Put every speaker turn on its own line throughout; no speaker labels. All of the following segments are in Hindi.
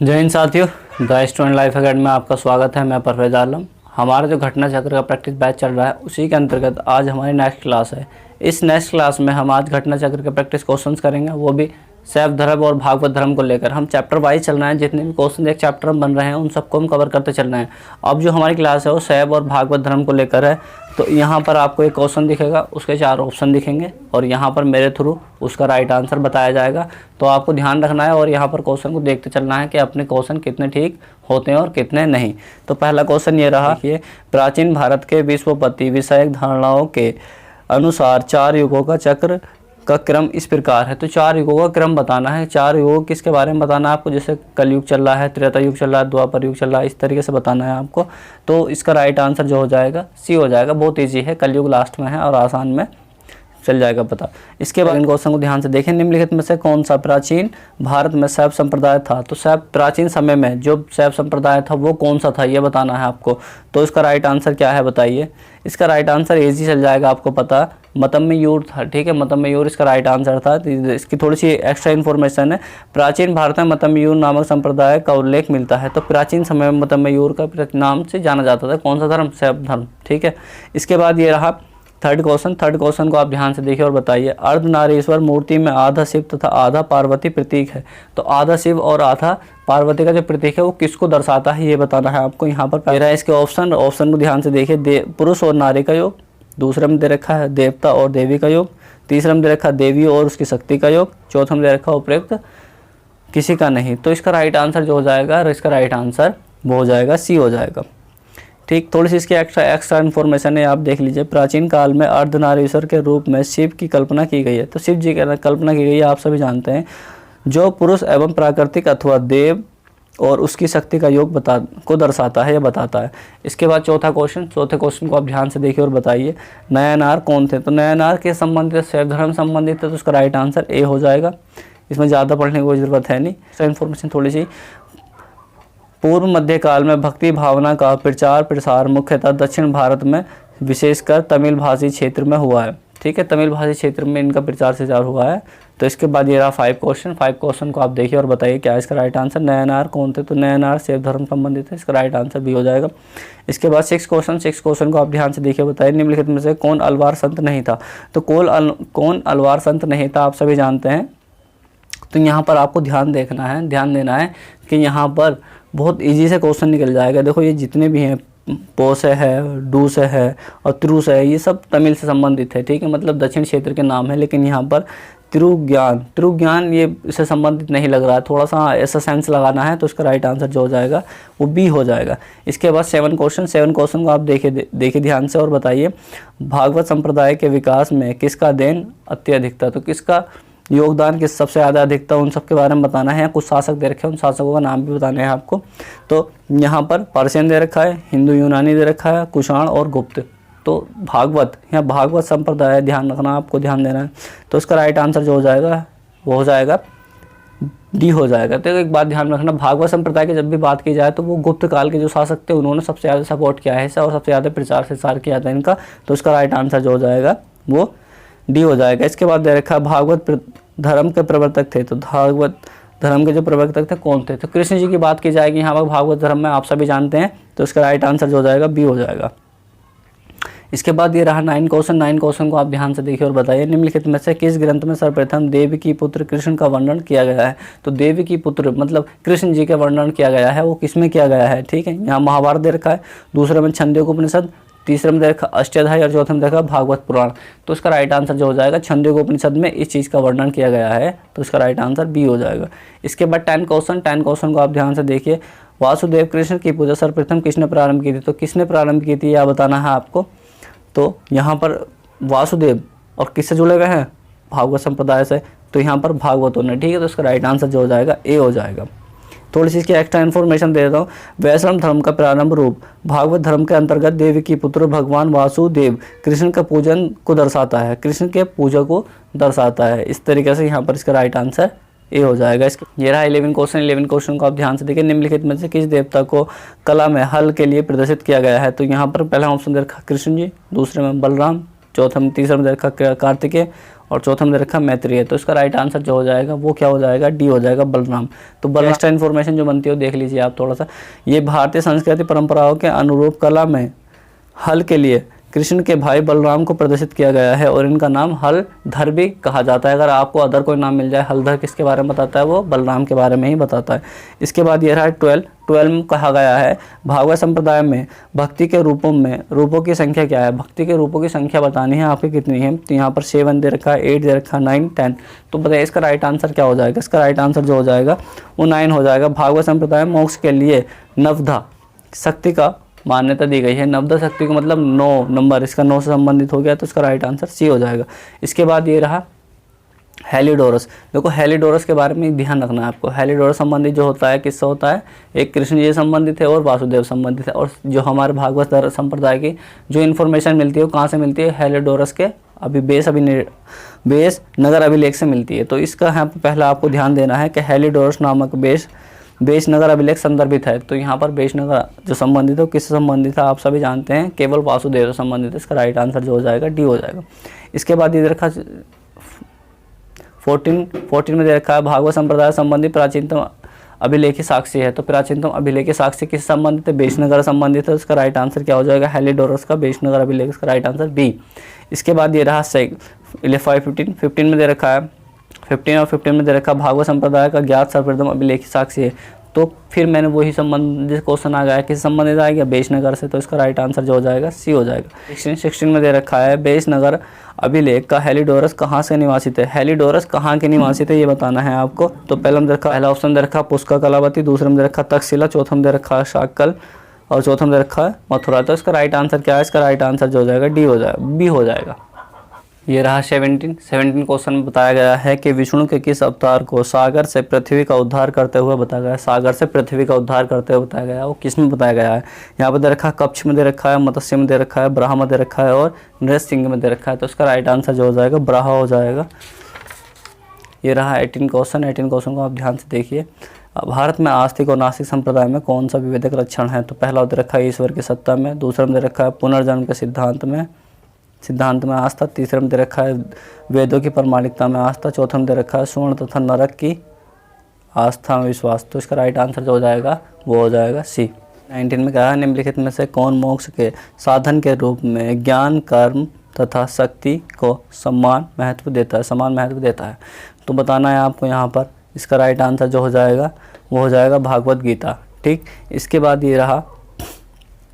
जय हिंद साथियों, द स्टूडेंट लाइफ अकेडमी में आपका स्वागत है। मैं परवेज आलम। हमारा जो घटना चक्र का प्रैक्टिस बैच चल रहा है उसी के अंतर्गत आज हमारी नेक्स्ट क्लास है। इस नेक्स्ट क्लास में हम आज घटना चक्र के प्रैक्टिस क्वेश्चंस करेंगे, वो भी शैव धर्म और भागवत धर्म को लेकर। हम चैप्टर वाइज चल रहे हैं, जितने भी क्वेश्चन एक चैप्टर में बन रहे हैं उन सबको हम कवर करते चल रहे हैं। अब जो हमारी क्लास है वो शैव और भागवत धर्म को लेकर है। तो यहाँ पर आपको एक क्वेश्चन दिखेगा, उसके 4 ऑप्शन दिखेंगे और यहाँ पर मेरे थ्रू उसका राइट आंसर बताया जाएगा। तो आपको ध्यान रखना है और यहाँ पर क्वेश्चन को देखते चलना है कि अपने क्वेश्चन कितने ठीक होते हैं और कितने नहीं। तो पहला क्वेश्चन ये रहा कि प्राचीन भारत के विश्वपति विषयक धारणाओं के अनुसार 4 युगों का चक्र का क्रम इस प्रकार है। तो 4 युगों का क्रम बताना है। 4 युग किसके बारे में बताना है आपको, जैसे कलयुग चल रहा है, त्रेता युग चल रहा है, द्वापर युग चल रहा है, इस तरीके से बताना है आपको। तो इसका राइट आंसर जो हो जाएगा सी हो जाएगा। बहुत ईजी है, कलयुग लास्ट में है और आसान में चल जाएगा पता। इसके बाद इन क्वेश्चन को ध्यान से देखें। निम्नलिखित में से कौन सा प्राचीन भारत में शैव संप्रदाय था। तो शैव प्राचीन समय में जो शैव संप्रदाय था वो कौन सा था, ये बताना है आपको। तो इसका राइट आंसर क्या है बताइए। इसका राइट आंसर इजी चल जाएगा, आपको पता मतम्मयूर था। ठीक है, मतम्मयूर इसका राइट आंसर था। इसकी थोड़ी सी एक्स्ट्रा इन्फॉर्मेशन है। प्राचीन भारत में मतम्मयूर नामक संप्रदाय का उल्लेख मिलता है। तो प्राचीन समय में मतम्मयूर का नाम से जाना जाता था। कौन सा धर्म, शैव धर्म। ठीक है, इसके बाद ये रहा थर्ड क्वेश्चन को आप ध्यान से देखिए और बताइए। अर्धनारीश्वर मूर्ति में आधा शिव तथा आधा पार्वती प्रतीक है। तो आधा शिव और आधा पार्वती का जो प्रतीक है वो किसको दर्शाता है, ये बताना है आपको। यहाँ पर मेरा इसके ऑप्शन को ध्यान से देखिए। पुरुष और नारी का योग, दूसरे में दे रखा है देवता और देवी का योग, तीसरे में दे रखा देवी और उसकी शक्ति का योग, चौथे में दे रखा उपयुक्त किसी का नहीं। तो इसका राइट आंसर जो हो जाएगा, इसका राइट आंसर वो हो जाएगा सी हो जाएगा। ठीक, थोड़ी सी इसकी एक्स्ट्रा इन्फॉर्मेशन है, आप देख लीजिए। प्राचीन काल में अर्धनारीश्वर के रूप में शिव की कल्पना की गई है। तो शिव जी की कल्पना की गई है, आप सभी जानते हैं, जो पुरुष एवं प्राकृतिक अथवा देव और उसकी शक्ति का योग को दर्शाता है या बताता है। इसके बाद चौथे क्वेश्चन को आप ध्यान से देखिए और बताइए। नयनार कौन थे। तो नयनार के संबंधित शैव धर्म संबंधित है, तो उसका राइट आंसर ए हो जाएगा। इसमें ज़्यादा पढ़ने की कोई ज़रूरत है नहीं। इसका इन्फॉर्मेशन थोड़ी सी। पूर्व मध्य काल में भक्ति भावना का प्रचार प्रसार मुख्यतः दक्षिण भारत में विशेषकर तमिल भाषी क्षेत्र में हुआ है। ठीक है, तमिल भाषी क्षेत्र में इनका प्रचार हुआ है। तो इसके बाद ये रहा 5 क्वेश्चन को आप देखिए और बताइए क्या इसका राइट आंसर। नयनार कौन थे। तो नयनार शैव धर्म संबंधित है, इसका राइट आंसर भी हो जाएगा। इसके बाद 6 क्वेश्चन को आप ध्यान से देखिए, बताइए। निम्नलिखित में से कौन अलवार संत नहीं था। तो कौन अलवार संत नहीं था, आप सभी जानते हैं। तो यहाँ पर आपको ध्यान देना है कि यहाँ पर बहुत इजी से क्वेश्चन निकल जाएगा। देखो ये जितने भी हैं, पो से है, डू से है और त्रु से है, ये सब तमिल से संबंधित है। ठीक है, मतलब दक्षिण क्षेत्र के नाम है। लेकिन यहाँ पर त्रिज्ञान ये इससे संबंधित नहीं लग रहा है, थोड़ा सा ऐसा सेंस लगाना है। तो इसका राइट आंसर जो हो जाएगा वो बी हो जाएगा। इसके बाद 7 क्वेश्चन को आप देखिए ध्यान से और बताइए। भागवत संप्रदाय के विकास में किसका देन अत्यधिक था। तो किसका योगदान किस सबसे ज़्यादा अधिक था, उन सब के बारे में बताना है। कुछ शासक दे रखे हैं, उन शासकों का नाम भी बताने हैं आपको। तो यहाँ पर पर्शियन दे रखा है, हिंदू यूनानी दे रखा है, कुषाण और गुप्त। तो भागवत संप्रदाय ध्यान रखना, आपको ध्यान देना है। तो इसका राइट आंसर जो हो जाएगा वो हो जाएगा डी हो जाएगा। तो एक बात ध्यान रखना, भागवत संप्रदाय की जब भी बात की जाए तो वो गुप्त काल के जो शासक थे उन्होंने सबसे ज़्यादा सपोर्ट किया है और सबसे ज़्यादा प्रचार किया था इनका। तो इसका राइट आंसर जो हो जाएगा वो डी हो जाएगा। इसके बाद दे रखा भागवत धर्म के प्रवर्तक थे। तो भागवत धर्म के जो प्रवर्तक थे कौन थे। तो कृष्ण जी की बात की जाएगी यहाँ पर भागवत धर्म में, आप सभी जानते हैं। तो इसका राइट आंसर जो हो जाएगा बी हो जाएगा। इसके बाद ये रहा 9 क्वेश्चन को आप ध्यान से देखिए और बताइए। निम्नलिखित में से किस ग्रंथ में सर्वप्रथम देव की पुत्र कृष्ण का वर्णन किया गया है। तो देव की पुत्र मतलब कृष्ण जी का वर्णन किया गया है, वो किसमें किया गया है। ठीक है, यहाँ महाभारत दे रखा है, दूसरे में छंदोग्योपनिषद, तीसरे में देखा अष्टाध्यायी और चौथे में देखा भागवत पुराण। तो इसका राइट आंसर जो हो जाएगा छंदोग्योपनिषद में इस चीज़ का वर्णन किया गया है। तो इसका राइट आंसर बी हो जाएगा। इसके बाद 10 क्वेश्चन को आप ध्यान से देखिए। वासुदेव कृष्ण की पूजा सर्वप्रथम किसने प्रारंभ की थी। तो किसने प्रारंभ की थी यह बताना है आपको। तो यहाँ पर वासुदेव और किससे जुड़े हुए हैं, भागवत संप्रदाय से। तो यहाँ पर भागवतों ने। ठीक है, तो इसका राइट आंसर जो हो जाएगा ए हो जाएगा। थोड़ी सी इसकी एक्स्ट्रा इन्फॉर्मेशन दे देता हूँ। वैष्णव धर्म का प्रारंभ रूप भागवत धर्म के अंतर्गत देवी की पुत्र भगवान वासुदेव कृष्ण का पूजन को दर्शाता है, कृष्ण के पूजा को दर्शाता है। इस तरीके से यहाँ पर इसका राइट आंसर ए हो जाएगा। ये रहा 11 क्वेश्चन को आप ध्यान से देखिए। निम्नलिखित में से किस देवता को कला में हल के लिए प्रदर्शित किया गया है। तो यहाँ पर पहला ऑप्शन दे रखा कृष्ण जी, दूसरे में बलराम, तीसरा में दे रखा कार्तिकेय और चौथा में दे रखा मैत्रेय। तो इसका राइट आंसर जो हो जाएगा वो क्या हो जाएगा, डी हो जाएगा, बलराम। तो बल एक्स्ट्रा इन्फॉर्मेशन जो बनती है वो देख लीजिए आप थोड़ा सा। ये भारतीय संस्कृति परंपराओं के अनुरूप कला में हल के लिए कृष्ण के भाई बलराम को प्रदर्शित किया गया है और इनका नाम हलधर भी कहा जाता है। अगर आपको अदर कोई नाम मिल जाए, हलधर किसके बारे में बताता है, वो बलराम के बारे में ही बताता है। इसके बाद ये रहा 12 में कहा गया है भागवत संप्रदाय में भक्ति के रूपों की संख्या क्या है। भक्ति के रूपों की संख्या बतानी है आपकी कितनी है। तो यहाँ पर 7 दे रखा है, 8 दे रखा है, 9, 10। तो बताइए इसका राइट आंसर क्या हो जाएगा। इसका राइट आंसर जो हो जाएगा वो 9 हो जाएगा। भागवत संप्रदाय मोक्ष के लिए नवधा शक्ति का मान्यता दी गई है। नवधा शक्ति को मतलब 9 नंबर, इसका 9 से संबंधित हो गया तो इसका राइट आंसर सी हो जाएगा। इसके बाद ये रहा हेलिडोरस। देखो हेलिडोरस के बारे में ध्यान रखना है आपको। हेलिडोरस संबंधित जो होता है किससे होता है, एक कृष्ण जी से संबंधित है और वासुदेव संबंधित है। और जो हमारे भागवत संप्रदाय की जो इन्फॉर्मेशन मिलती है वो कहाँ से मिलती है, हेलिडोरस के बेस नगर अभिलेख से मिलती है। तो इसका यहाँ पर पहला आपको ध्यान देना है कि हेलिडोरस नामक बेश नगर अभिलेख संदर्भित है। तो यहाँ पर बेश नगर जो संबंधित है किससे संबंधित है आप सभी जानते हैं, केवल वासुदेव से संबंधित है। इसका राइट आंसर जो हो जाएगा डी हो जाएगा। इसके बाद ये रखा 14 में दे रखा है भागवत संप्रदाय संबंधी प्राचीनतम अभिलेखी साक्षी है। तो प्राचीनतम अभिलेखी साक्षी किस संबंधित है, बेशनगर संबंधित है। उसका राइट आंसर क्या हो जाएगा, हेलिडोरस का बेशनगर अभिलेख। इसका राइट आंसर बी। इसके बाद ये रहा 15 में दे रखा है 15 और 15 में दे रखा भागवत संप्रदाय का ज्ञात सर्वप्रथम अभिलेखी साक्षी है। तो फिर मैंने वही संबंधित क्वेश्चन आ गया किस संबंधित आएगा, बेशनगर से। तो इसका राइट आंसर जो हो जाएगा सी हो जाएगा। 16 में दे रखा है बेशनगर अभिलेख का हेलिडोरस कहाँ से निवासित है। हेलिडोरस कहाँ के निवासित है ये बताना है आपको। तो पहला ऑप्शन दे रखा पुष्कर कलावती, दूसरे में दे रखा तक्षशिला, चौथा में दे रखा शाकल और चौथा में दे रखा है मथुरा। तो इसका राइट आंसर क्या है, इसका राइट आंसर जो हो जाएगा डी हो जाएगा, बी हो जाएगा। ये रहा 17 क्वेश्चन में बताया गया है कि विष्णु के किस अवतार को सागर से पृथ्वी का उद्धार करते हुए बताया गया है। सागर से पृथ्वी का उद्धार करते हुए बताया गया है, वो किस में बताया गया है। यहाँ पर दे रखा है कच्छ में दे रखा है, मत्स्य में दे रखा है, ब्राह्म में दे रखा है और नृसिंह में दे रखा है। तो इसका राइट आंसर जो हो जाएगा ब्राह्म हो जाएगा। ये रहा 18 क्वेश्चन को आप ध्यान से देखिए। भारत में आस्तिक और नास्तिक संप्रदाय में कौन सा विवेक लक्षण है। तो पहला दे रखा है ईश्वर की सत्ता में, दूसरा में दे रखा है पुनर्जन्म के सिद्धांत में आस्था, तीसरे में दे रखा है वेदों की प्रमाणिकता में आस्था, चौथा में दे रखा है स्वर्ण तथा नरक की आस्था में विश्वास। तो इसका राइट आंसर जो हो जाएगा वो हो जाएगा सी। 19 में कहा है निम्नलिखित में से कौन मोक्ष के साधन के रूप में ज्ञान, कर्म तथा शक्ति को समान महत्व देता है। तो बताना है आपको यहाँ पर। इसका राइट आंसर जो हो जाएगा वो हो जाएगा भागवत गीता। ठीक, इसके बाद ये रहा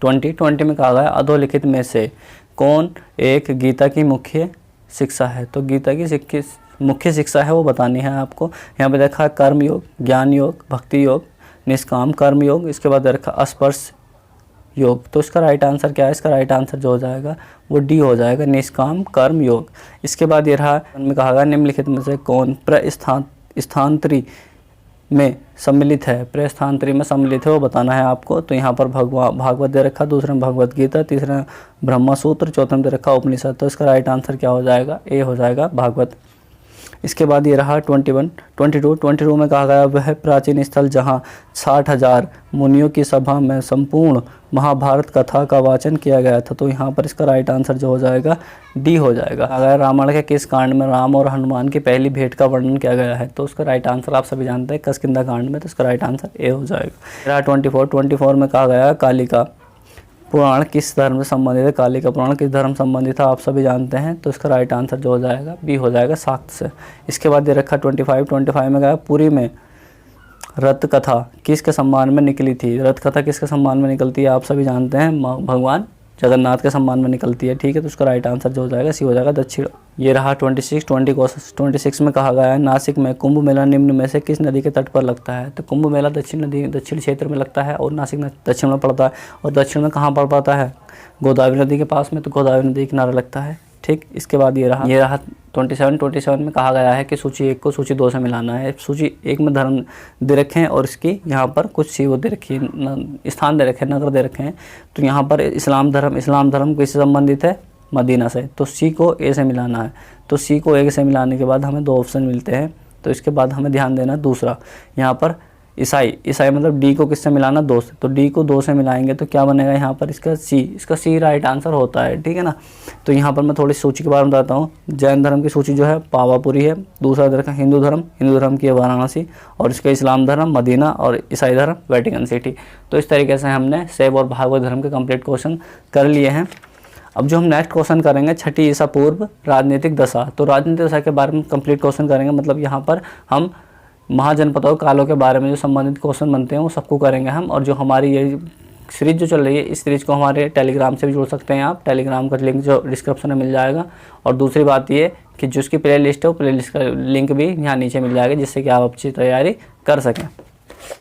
20 में कहा गया अधोलिखित में से कौन एक गीता की मुख्य शिक्षा है। तो गीता की मुख्य शिक्षा है वो बतानी है आपको। यहाँ पे देखा कर्म योग, ज्ञान योग, भक्ति योग, निष्काम कर्म योग, इसके बाद देखा स्पर्श योग। तो इसका राइट आंसर क्या है, इसका राइट आंसर जो हो जाएगा वो डी हो जाएगा, निष्काम कर्म योग। इसके बाद ये रहा में कहा गया निम्नलिखित में से कौन प्रस्थानांतरी में सम्मिलित है, वो बताना है आपको। तो यहाँ पर भागवत दे रखा, दूसरे में भगवत गीता, तीसरे में ब्रह्मा सूत्र, चौथे में दे रखा उपनिषद। तो इसका राइट आंसर क्या हो जाएगा, ए हो जाएगा भागवत। इसके बाद ये रहा 22 में कहा गया वह प्राचीन स्थल जहाँ 60,000 मुनियों की सभा में संपूर्ण महाभारत कथा का वाचन किया गया था। तो यहाँ पर इसका राइट आंसर जो हो जाएगा डी हो जाएगा। अगर रामायण के किस कांड में राम और हनुमान की पहली भेंट का वर्णन किया गया है। तो उसका राइट आंसर आप सभी जानते हैं किष्किंधा कांड में। तो इसका राइट आंसर ए हो जाएगा। 24 में कहा गया कालिका पुराण किस धर्म से संबंधित है। कालिका पुराण किस धर्म संबंधित है आप सभी जानते हैं। तो इसका राइट आंसर जो हो जाएगा बी हो जाएगा, शाक्त से। इसके बाद ये रखा 25 में गया पुरी में रथ कथा किसके सम्मान में निकली थी। रथ कथा किसके सम्मान में निकलती है आप सभी जानते हैं, भगवान जगन्नाथ के सम्मान में निकलती है। ठीक है, तो उसका राइट आंसर जो हो जाएगा सी हो जाएगा, दक्षिण। ये रहा 26 में कहा गया है नासिक में कुंभ मेला निम्न में से किस नदी के तट पर लगता है। तो कुंभ मेला दक्षिण क्षेत्र में लगता है और नासिक दक्षिण में पड़ता है। और दक्षिण में कहाँ पर पड़ता है, गोदावरी नदी के पास में। तो गोदावरी नदी के किनारे लगता है। ठीक, इसके बाद ये रहा 27 में कहा गया है कि सूची 1 को सूची 2 से मिलाना है। सूची 1 में धर्म दे रखे हैं और इसकी यहाँ पर कुछ सी वो दे रखी है, स्थान दे रखे हैं, नगर दे रखे हैं। तो यहाँ पर इस्लाम धर्म किससे संबंधित है, मदीना से। तो सी को ए से मिलाना है। तो सी को ए से मिलाने के बाद हमें 2 ऑप्शन मिलते हैं। तो इसके बाद हमें ध्यान देना दूसरा, यहाँ पर ईसाई मतलब डी को किससे मिलाना, 2 से, तो डी को 2 से मिलाएंगे तो क्या बनेगा यहाँ पर इसका सी राइट आंसर होता है, ठीक है ना। तो यहाँ पर मैं थोड़ी सूची के बारे में बताता हूँ। जैन धर्म की सूची जो है पावापुरी है, दूसरा धर्म हिंदू धर्म की है वाराणसी, और इसका इस्लाम धर्म मदीना, और ईसाई धर्म वेटिकन सिटी। तो इस तरीके से हमने शैव और भागवत धर्म के कंप्लीट क्वेश्चन कर लिए हैं। अब जो हम नेक्स्ट क्वेश्चन करेंगे 6ठी ईसा पूर्व राजनीतिक दशा, तो राजनीतिक दशा के बारे में कंप्लीट क्वेश्चन करेंगे। मतलब यहाँ पर हम महाजनपदों कालों के बारे में जो संबंधित क्वेश्चन बनते हैं वो सबको करेंगे हम। और जो हमारी ये सीरीज जो चल रही है, इस सीरीज को हमारे टेलीग्राम से भी जुड़ सकते हैं आप, टेलीग्राम का लिंक जो डिस्क्रिप्शन में मिल जाएगा। और दूसरी बात ये कि जिसकी प्ले लिस्ट है वो प्ले लिस्ट का लिंक भी यहाँ नीचे मिल जाएगा, जिससे कि आप अच्छी तैयारी कर सकें।